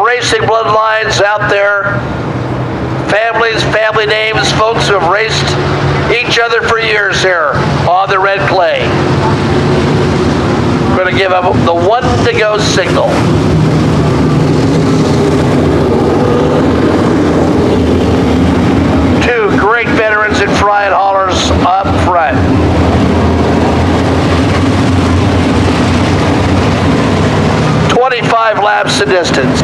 racing bloodlines out there, families, family names, folks who have raced each other for years here on the red clay. We're going to give them the 1 to go signal. Two great veterans in flying haulers up front. "25 laps the distance."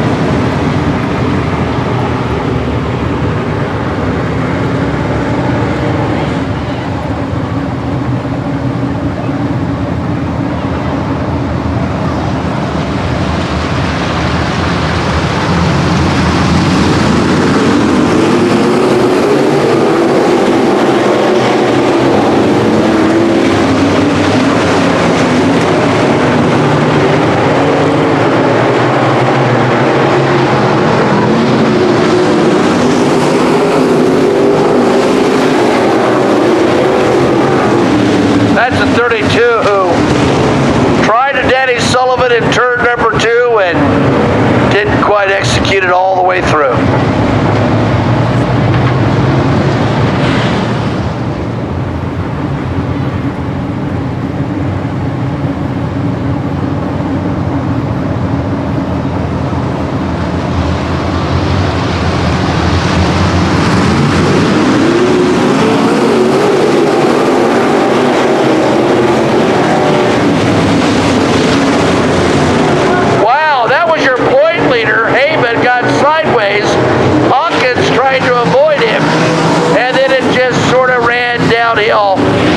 That's a 32 who tried to Danny Sullivan in turn number 2 and didn't quite execute it all the way through.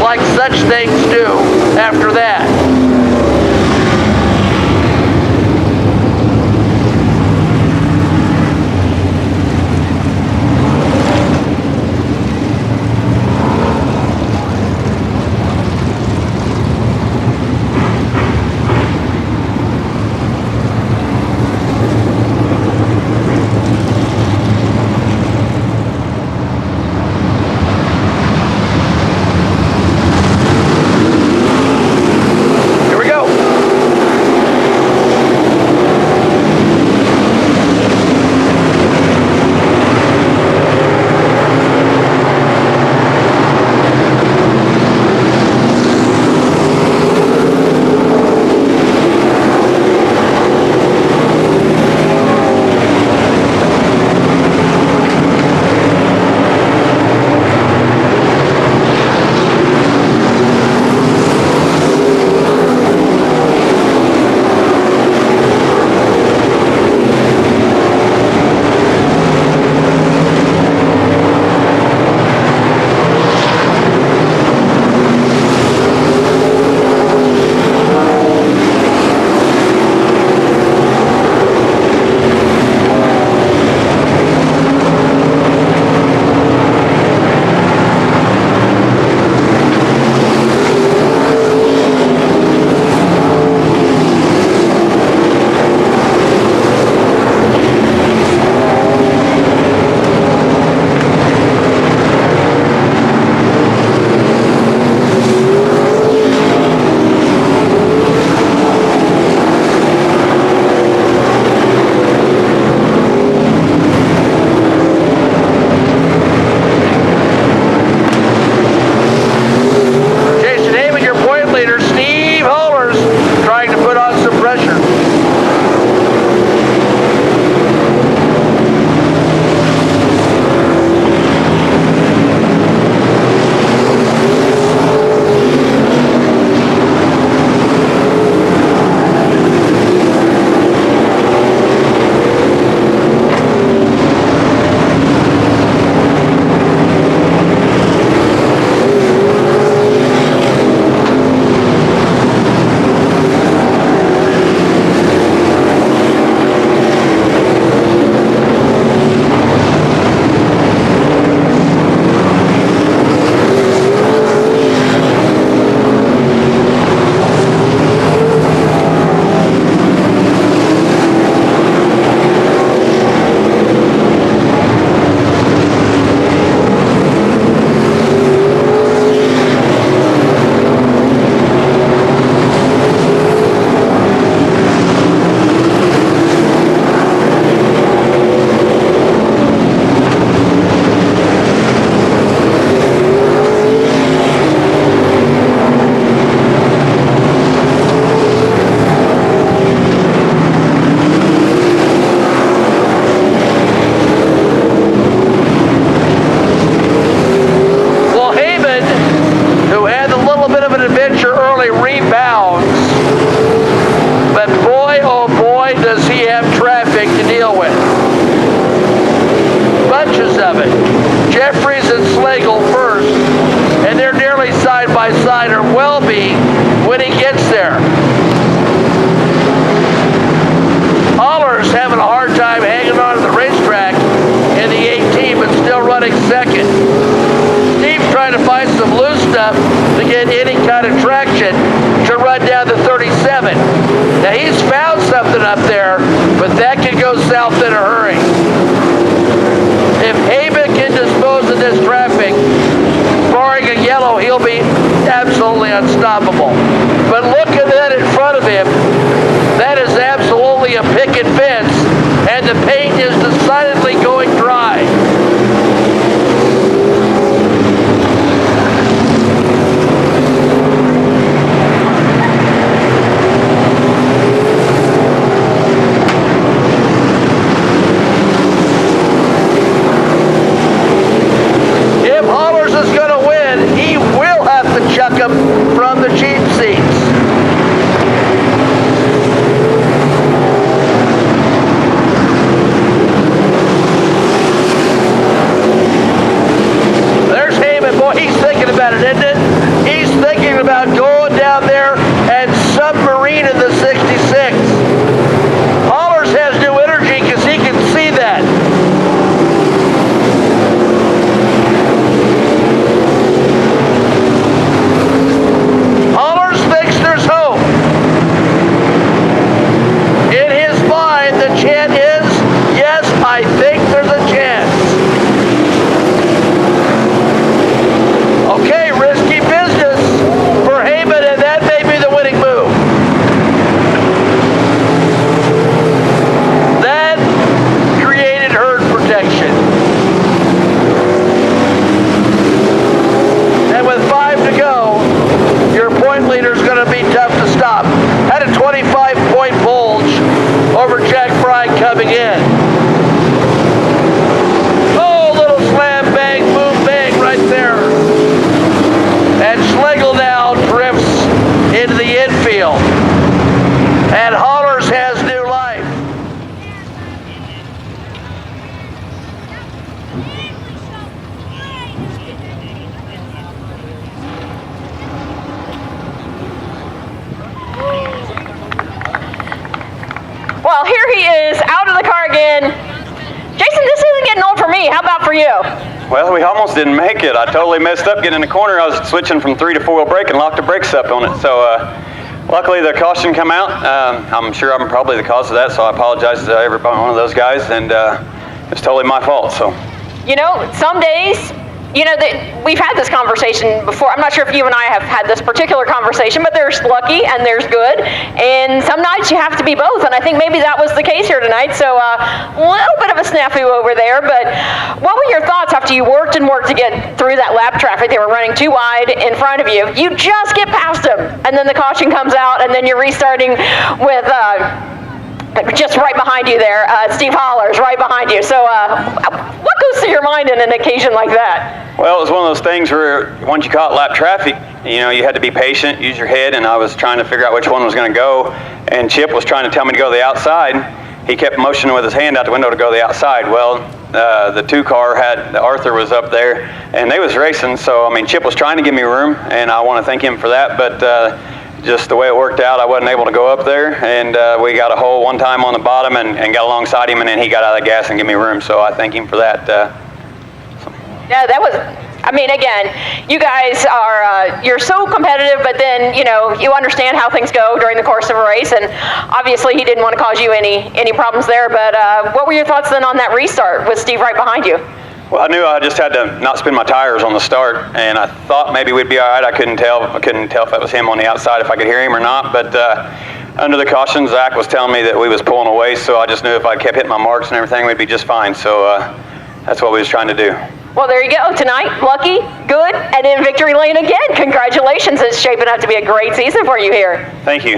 Like such things do after that. Now he's found something up there, but that could go south in a hurry. If Heyman can dispose of this traffic, barring a yellow, he'll be absolutely unstoppable. But look at that in front of him. That is absolutely a picket fence, and the paint is decidedly going dry. Chuck him from the cheap seats. There's Heyman. Boy, he's thinking about it, isn't it? He's thinking about going down there and submarining the 66. Hollers has new energy because he can see that. I think there's a chance. Okay, risky business for Heyman, and that may be the winning move. That created herd protection. And with 5 to go, your point leader's going to be tough to stop. Had a 25-point bulge over Jack Fry coming in. And Schlegel now drifts into the infield. And Hollers has new life. Well, here he is, out of the car again. Jason, this isn't getting old for me. How about for you? Well, we almost didn't make it. I totally messed up getting in the corner. I was switching from 3 to 4-wheel brake and locked the brakes up on it. So luckily the caution come out. I'm sure I'm probably the cause of that, so I apologize to every one of those guys, and it's totally my fault. So, you know, some days, you know, we've had this conversation before. I'm not sure if you and I have had this particular conversation, but there's lucky and there's good. And some nights you have to be both. And I think maybe that was the case here tonight. So a little bit of a snafu over there. But what were your thoughts after you worked and worked to get through that lap traffic? They were running too wide in front of you. You just get past them. And then the caution comes out, and then you're restarting with just right behind you there, Steve Hollers, right behind you. So what goes through your mind in an occasion like that? Well, it was one of those things where once you caught lap traffic, you know, you had to be patient, use your head, and I was trying to figure out which one was going to go, and Chip was trying to tell me to go to the outside. He kept motioning with his hand out the window to go to the outside. Well, the 2-car had, Arthur was up there, and they was racing, so, I mean, Chip was trying to give me room, and I want to thank him for that, but just the way it worked out, I wasn't able to go up there, and we got a hole one time on the bottom and got alongside him, and then he got out of the gas and gave me room, so I thank him for that. Yeah, that was, I mean, again, you guys are, you're so competitive, but then, you know, you understand how things go during the course of a race, and obviously he didn't want to cause you any problems there, but what were your thoughts then on that restart with Steve right behind you? Well, I knew I just had to not spin my tires on the start, and I thought maybe we'd be all right. I couldn't tell if it was him on the outside, if I could hear him or not, but under the caution, Zach was telling me that we was pulling away, so I just knew if I kept hitting my marks and everything, we'd be just fine, so that's what we was trying to do. Well, there you go. Tonight, lucky, good, and in victory lane again. Congratulations. It's shaping up to be a great season for you here. Thank you.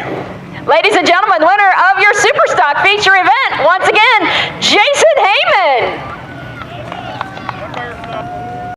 Ladies and gentlemen, winner of your Superstock feature event, once again, Jason Heyman.